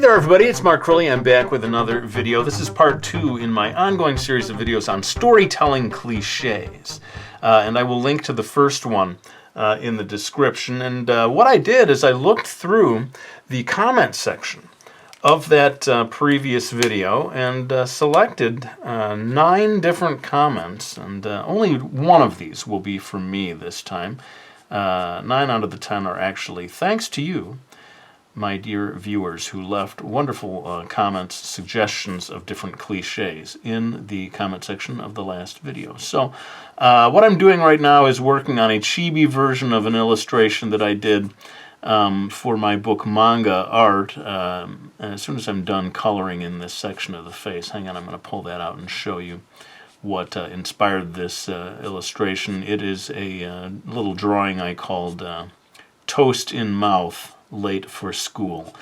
there everybody, it's Mark Crowley. I'm back with another video. This is part 2 in my ongoing series of videos on storytelling cliches. And I will link to the first one in the description. And what I did is I looked through the comment section of that previous video and selected 9 different comments. And only one of these will be from me this time. 9 out of the 10 are actually thanks to you, my dear viewers, who left wonderful comments, suggestions of different cliches in the comment section of the last video. So what I'm doing right now is working on a chibi version of an illustration that I did for my book Manga Art. And as soon as I'm done coloring in this section of the face, hang on, I'm going to pull that out and show you what inspired this illustration. It is a little drawing I called Toast in Mouth, Late for School,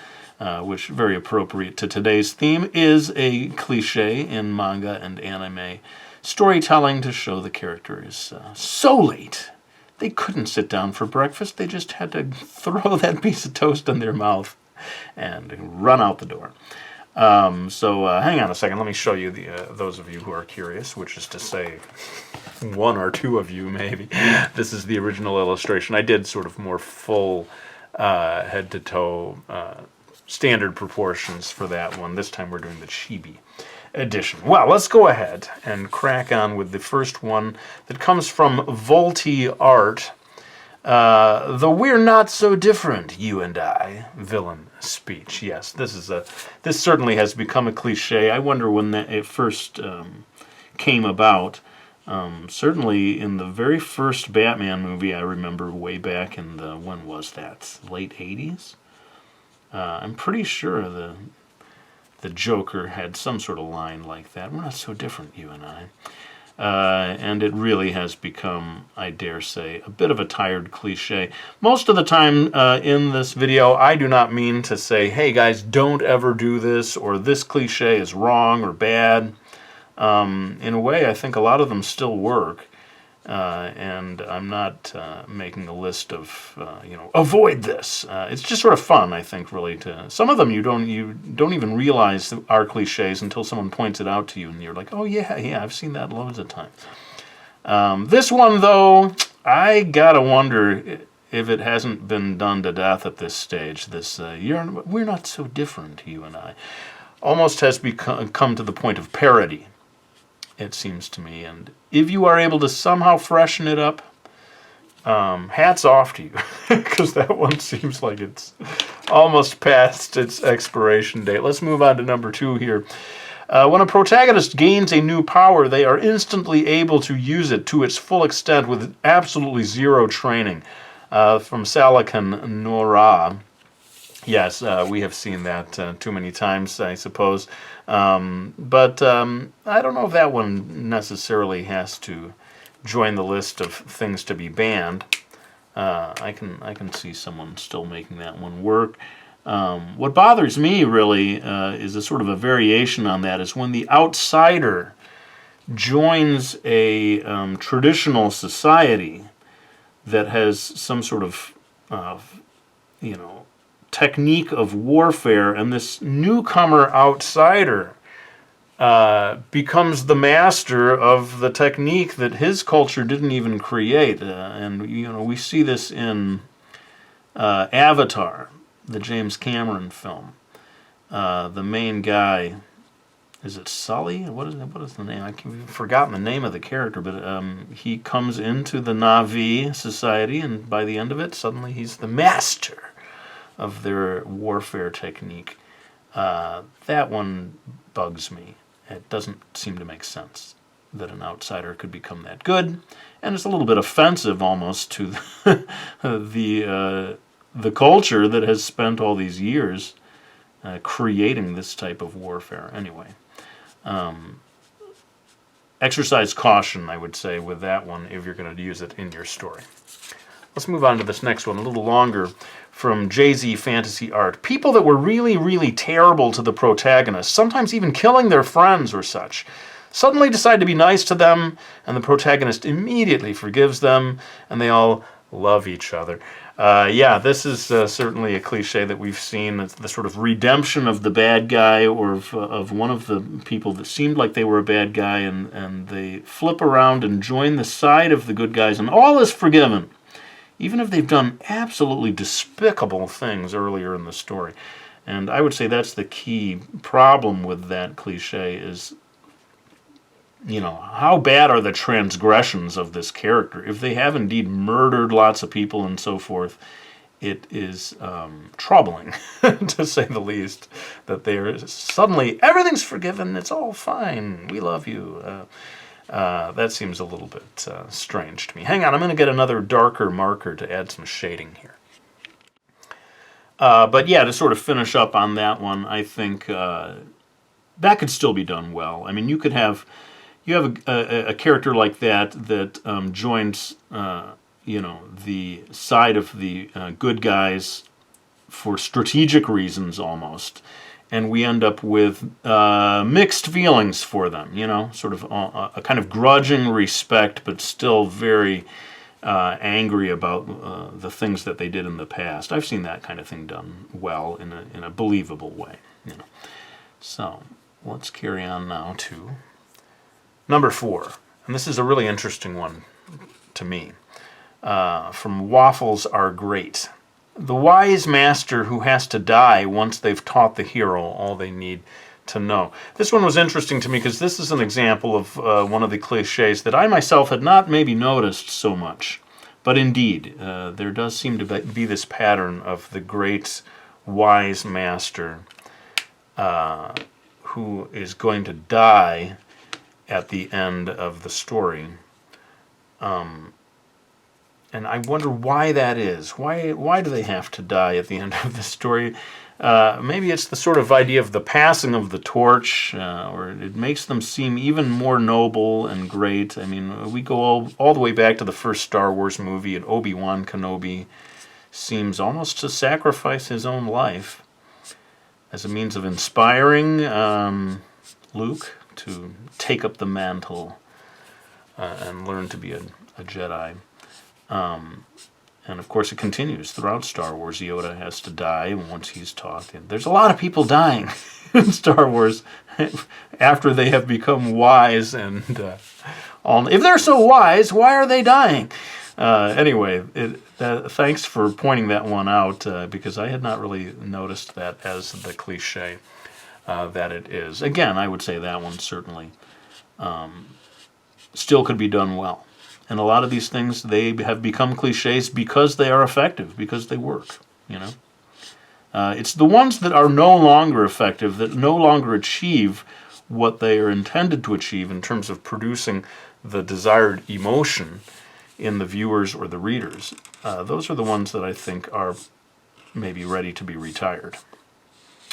which, very appropriate to today's theme, is a cliche in manga and anime storytelling to show the character is so late they couldn't sit down for breakfast. They just had to throw that piece of toast in their mouth and run out the door. So hang on a second, let me show you those of you who are curious, which is to say 1 or 2 of you maybe. This is the original illustration. I did sort of more full head to toe standard proportions for that one. This time we're doing the chibi edition. Well, let's go ahead and crack on with the first one that comes from Volty Art. The "we're not so different, you and I" villain speech. Yes, this certainly has become a cliche. I wonder when it first came about. Certainly in the very first Batman movie, I remember way back in the, when was that, late 80s? I'm pretty sure the Joker had some sort of line like that. "We're not so different, you and I." And it really has become, I dare say, a bit of a tired cliche. Most of the time in this video, I do not mean to say, hey guys, don't ever do this, or this cliche is wrong or bad. In a way, I think a lot of them still work, and I'm not making a list of, avoid this. It's just sort of fun, I think, really. Some of them you don't even realize are cliches until someone points it out to you, and you're like, oh yeah, I've seen that loads of times. This one, though, I gotta wonder if it hasn't been done to death at this stage. This "we're not so different, you and I" almost has come to the point of parody, it seems to me. And if you are able to somehow freshen it up, hats off to you, because that one seems like it's almost past its expiration date. Let's move on to number 2 here. When a protagonist gains a new power, they are instantly able to use it to its full extent with absolutely zero training. From Salakan Nora. Yes, we have seen that too many times, I suppose. But I don't know if that one necessarily has to join the list of things to be banned. I can see someone still making that one work. What bothers me, really, is a sort of a variation on that, is when the outsider joins a traditional society that has some sort of, technique of warfare, and this newcomer outsider becomes the master of the technique that his culture didn't even create. And we see this in Avatar, the James Cameron film. The main guy, is it Sully? What is the name? I've forgotten the name of the character, but he comes into the Na'vi society, and by the end of it, suddenly he's the master of their warfare technique. That one bugs me. It doesn't seem to make sense that an outsider could become that good, and it's a little bit offensive almost to the culture that has spent all these years creating this type of warfare. Anyway, exercise caution, I would say, with that one if you're going to use it in your story. Let's move on to this next one, a little longer, from Jay-Z Fantasy Art. People that were really, really terrible to the protagonist, sometimes even killing their friends or such, suddenly decide to be nice to them, and the protagonist immediately forgives them, and they all love each other. Yeah, this is certainly a cliche that we've seen. It's the sort of redemption of the bad guy, or of one of the people that seemed like they were a bad guy, and they flip around and join the side of the good guys, and all is forgiven, even if they've done absolutely despicable things earlier in the story. And I would say that's the key problem with that cliche is, how bad are the transgressions of this character? If they have indeed murdered lots of people and so forth, it is troubling, to say the least, that they're suddenly, everything's forgiven, it's all fine, we love you. That seems a little bit strange to me. Hang on, I'm going to get another darker marker to add some shading here. But yeah, to sort of finish up on that one, I think that could still be done well. I mean, you have a character like that joins, the side of the good guys for strategic reasons almost, and we end up with mixed feelings for them. Sort of a kind of grudging respect, but still very angry about the things that they did in the past. I've seen that kind of thing done well in a believable way. So let's carry on now to number 4, and this is a really interesting one to me, from Waffles Are Great. The wise master who has to die once they've taught the hero all they need to know. This one was interesting to me because this is an example of one of the cliches that I myself had not maybe noticed so much. But indeed, there does seem to be this pattern of the great wise master who is going to die at the end of the story. And I wonder why that is. Why do they have to die at the end of the story? Maybe it's the sort of idea of the passing of the torch, or it makes them seem even more noble and great. I mean, we go all the way back to the first Star Wars movie, and Obi-Wan Kenobi seems almost to sacrifice his own life as a means of inspiring Luke to take up the mantle and learn to be a Jedi. And of course it continues throughout Star Wars. Yoda has to die once he's taught. There's a lot of people dying in Star Wars after they have become wise. And if they're so wise, why are they dying? Anyway, thanks for pointing that one out, because I had not really noticed that as the cliche that it is. Again, I would say that one certainly still could be done well. And a lot of these things, they have become cliches because they are effective, because they work, It's the ones that are no longer effective, that no longer achieve what they are intended to achieve in terms of producing the desired emotion in the viewers or the readers. Those are the ones that I think are maybe ready to be retired.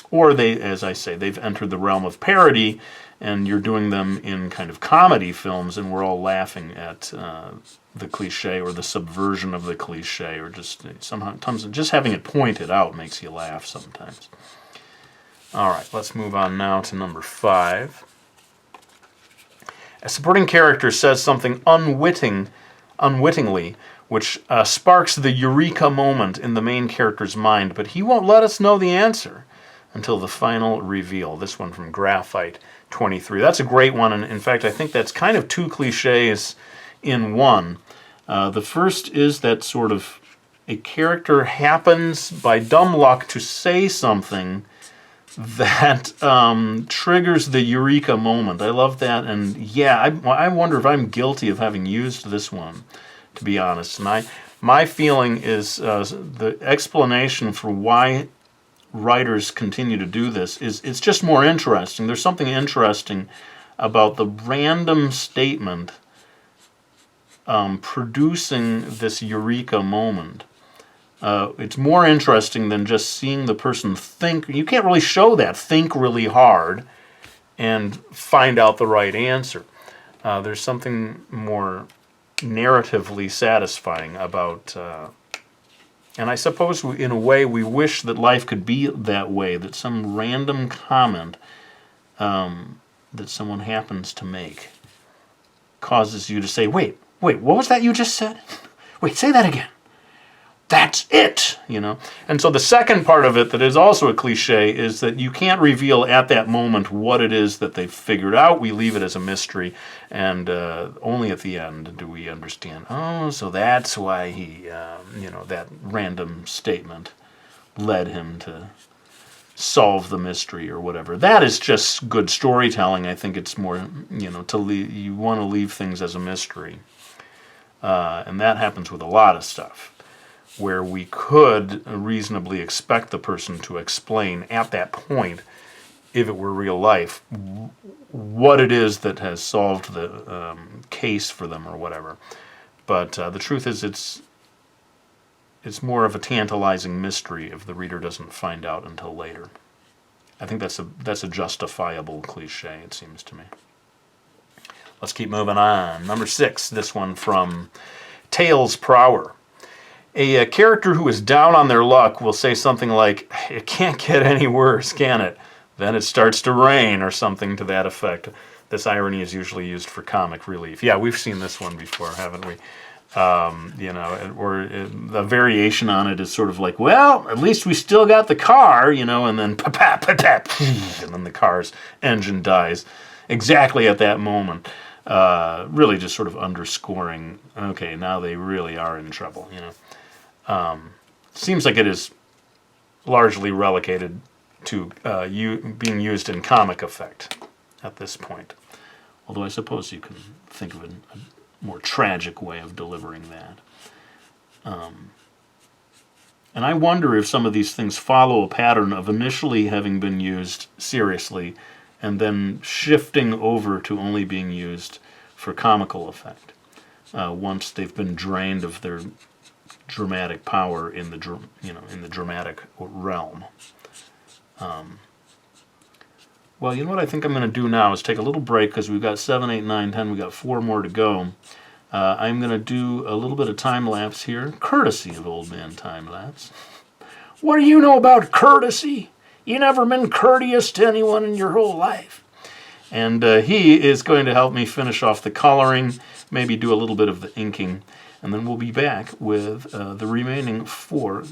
Or they, as I say, they've entered the realm of parody, and you're doing them in kind of comedy films, and we're all laughing at the cliche or the subversion of the cliche, or just sometimes just having it pointed out makes you laugh sometimes. All right, let's move on now to number 5. A supporting character says something unwittingly, which sparks the eureka moment in the main character's mind, but he won't let us know the answer until the final reveal. This one from Graphite 23. That's a great one, and in fact I think that's kind of 2 cliches in one. The first is that sort of a character happens by dumb luck to say something that triggers the eureka moment. I love that, and yeah, I wonder if I'm guilty of having used this one, to be honest. And my feeling is the explanation for why writers continue to do this is it's just more interesting. There's something interesting about the random statement producing this eureka moment. It's more interesting than just seeing the person think. You can't really show that, think really hard and find out the right answer. There's something more narratively satisfying about and I suppose in a way we wish that life could be that way, that some random comment that someone happens to make causes you to say, wait, what was that you just said? Wait, say that again. that's it, you know. And so the second part of it that is also a cliche is that you can't reveal at that moment what it is that they've figured out. We leave it as a mystery, and only at the end do we understand, oh, so that's why he, you know, that random statement led him to solve the mystery or whatever. That is just good storytelling. I think it's more, you know, you want to leave things as a mystery. And that happens with a lot of stuff, where we could reasonably expect the person to explain at that point, if it were real life, what it is that has solved the case for them or whatever. But the truth is, it's more of a tantalizing mystery if the reader doesn't find out until later. I think that's a justifiable cliche, it seems to me. Let's keep moving on. Number 6, this one from Tales Per Hour. A character who is down on their luck will say something like, "It can't get any worse, can it? Then it starts to rain," or something to that effect. This irony is usually used for comic relief. Yeah, we've seen this one before, haven't we? You know, or the variation on it is sort of like, well, at least we still got the car, you know, and then pa-pa, pa-tap, and then the car's engine dies exactly at that moment. Really just sort of underscoring, okay, now they really are in trouble, you know. Seems like it is largely relegated to being used in comic effect at this point. Although I suppose you can think of a more tragic way of delivering that. And I wonder if some of these things follow a pattern of initially having been used seriously and then shifting over to only being used for comical effect once they've been drained of their dramatic power in the dramatic realm. Well, you know what I think I'm going to do now is take a little break, because we've got 7, 8, 9, 10. We've got 4 more to go. I'm going to do a little bit of time lapse here, courtesy of Old Man Time Lapse. What do you know about courtesy? You never been courteous to anyone in your whole life. And he is going to help me finish off the coloring, maybe do a little bit of the inking, and then we'll be back with the remaining 4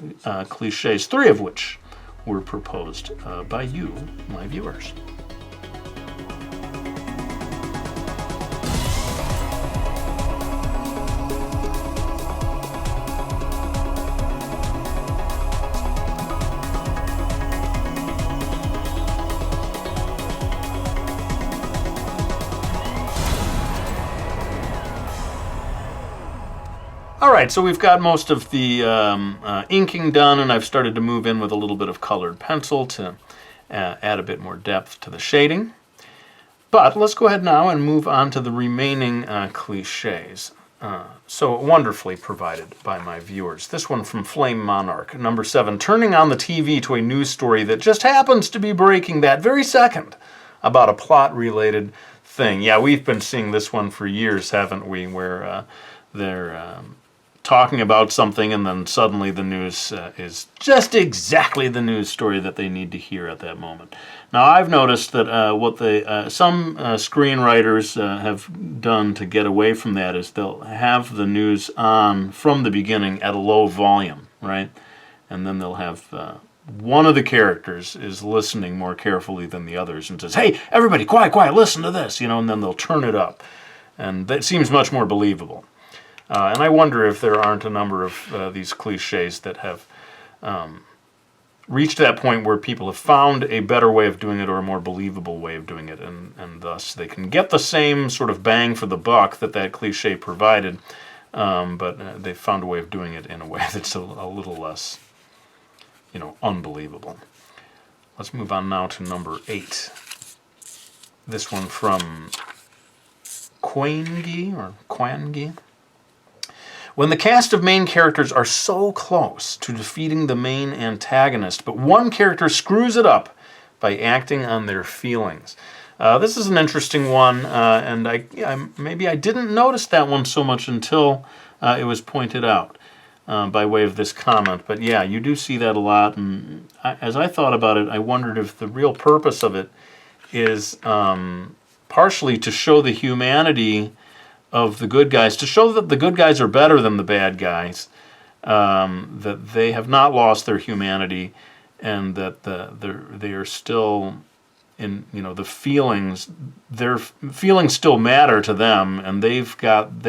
cliches, 3 of which were proposed by you, my viewers. All right, so we've got most of the inking done, and I've started to move in with a little bit of colored pencil to add a bit more depth to the shading. But let's go ahead now and move on to the remaining cliches. So wonderfully provided by my viewers. This one from Flame Monarch, number 7, turning on the TV to a news story that just happens to be breaking that very second about a plot-related thing. Yeah, we've been seeing this one for years, haven't we, where they're talking about something, and then suddenly the news is just exactly the news story that they need to hear at that moment. Now, I've noticed that what some screenwriters have done to get away from that is they'll have the news on from the beginning at a low volume, right? And then they'll have one of the characters is listening more carefully than the others and says, "Hey, everybody, quiet, quiet, listen to this," you know, and then they'll turn it up. And that seems much more believable. And I wonder if there aren't a number of these cliches that have reached that point where people have found a better way of doing it, or a more believable way of doing it, and thus they can get the same sort of bang for the buck that cliche provided, but they've found a way of doing it in a way that's a little less, you know, unbelievable. Let's move on now to number 8. This one from Quangi. When the cast of main characters are so close to defeating the main antagonist, but one character screws it up by acting on their feelings. This is an interesting one, and maybe I didn't notice that one so much until it was pointed out by way of this comment. But yeah, you do see that a lot, and as I thought about it, I wondered if the real purpose of it is partially to show the humanity of the good guys, to show that the good guys are better than the bad guys, that they have not lost their humanity, and that they are still in, the feelings, their feelings still matter to them, and they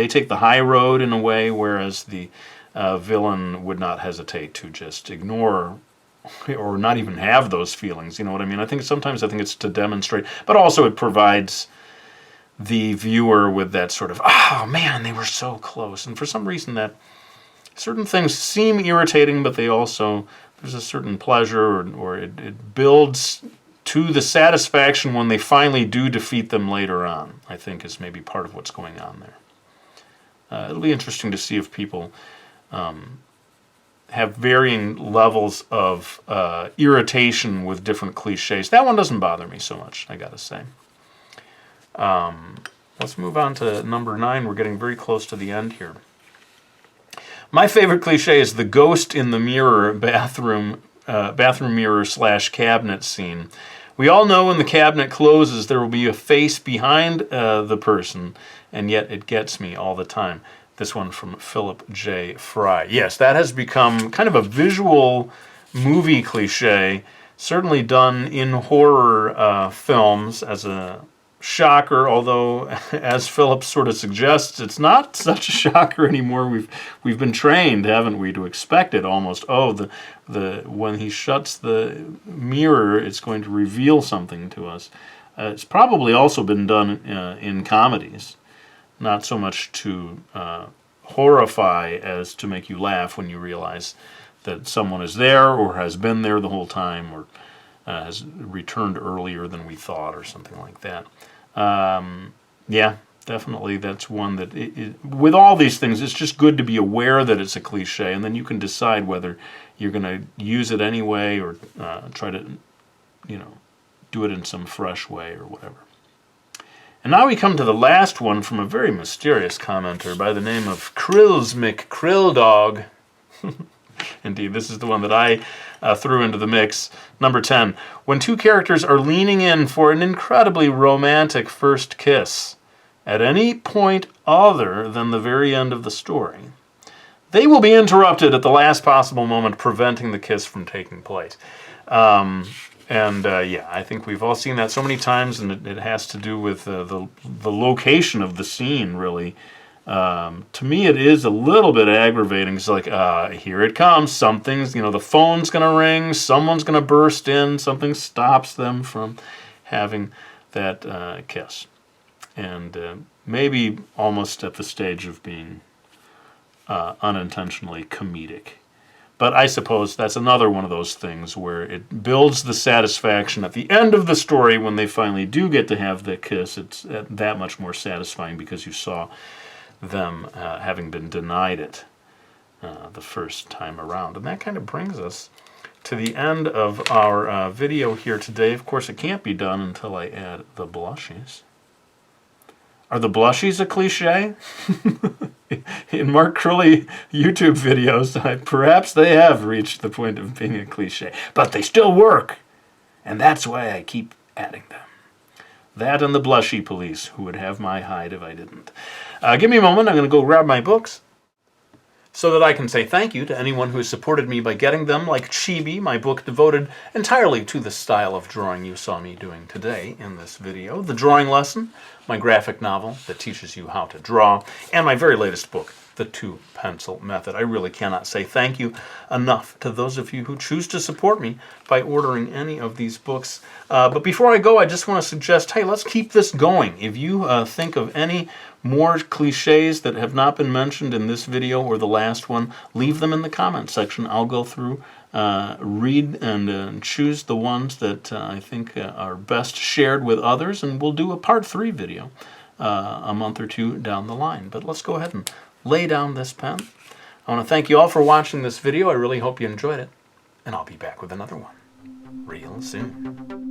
take the high road in a way, whereas the villain would not hesitate to just ignore or not even have those feelings. You know what I mean? I think it's to demonstrate, but also it provides the viewer with that sort of, oh man, they were so close. And for some reason that certain things seem irritating, but they also, there's a certain pleasure, or it builds to the satisfaction when they finally do defeat them later on, I think is maybe part of what's going on there. It'll be interesting to see if people have varying levels of irritation with different cliches. That one doesn't bother me so much, I gotta say. Let's move on to number 9. We're getting very close to the end here. My favorite cliche is the ghost in the mirror bathroom mirror / cabinet scene. We all know when the cabinet closes there will be a face behind the person, and yet it gets me all the time. This one from Philip J. Fry. Yes, that has become kind of a visual movie cliche, certainly done in horror films as a shocker, although as Philip sort of suggests, it's not such a shocker anymore. We've been trained, haven't we, to expect it almost. Oh, the when he shuts the mirror, it's going to reveal something to us. It's probably also been done in comedies, not so much to horrify as to make you laugh when you realize that someone is there or has been there the whole time, or has returned earlier than we thought, or something like that. Yeah, definitely that's one that, with all these things, it's just good to be aware that it's a cliche, and then you can decide whether you're going to use it anyway, or try to, do it in some fresh way or whatever. And now we come to the last one from a very mysterious commenter by the name of Krills McKrilldog. Indeed, this is the one that I threw into the mix. Number 10. When two characters are leaning in for an incredibly romantic first kiss at any point other than the very end of the story, they will be interrupted at the last possible moment, preventing the kiss from taking place. Yeah, I think we've all seen that so many times, and it has to do with the location of the scene, really. To me, it is a little bit aggravating. It's like, here it comes. Something's, the phone's going to ring. Someone's going to burst in. Something stops them from having that kiss. And maybe almost at the stage of being unintentionally comedic. But I suppose that's another one of those things where it builds the satisfaction at the end of the story when they finally do get to have the kiss. It's that much more satisfying because you saw them having been denied it the first time around. And that kind of brings us to the end of our video here today. Of course, it can't be done until I add the blushies. Are the blushies a cliche? In Mark Crilley YouTube videos, perhaps they have reached the point of being a cliche. But they still work, and that's why I keep adding them. That and the blushy police, who would have my hide if I didn't. Give me a moment. I'm going to go grab my books so that I can say thank you to anyone who has supported me by getting them, like Chibi, my book devoted entirely to the style of drawing you saw me doing today in this video, The Drawing Lesson, my graphic novel that teaches you how to draw, and my very latest book, The Two-Pencil Method. I really cannot say thank you enough to those of you who choose to support me by ordering any of these books. But before I go, I just want to suggest, hey, let's keep this going. If you think of any more cliches that have not been mentioned in this video or the last one, leave them in the comment section. I'll go through, read, and choose the ones that I think are best shared with others, and we'll do a part 3 video a month or two down the line. But let's go ahead and lay down this pen. I want to thank you all for watching this video. I really hope you enjoyed it, and I'll be back with another one real soon.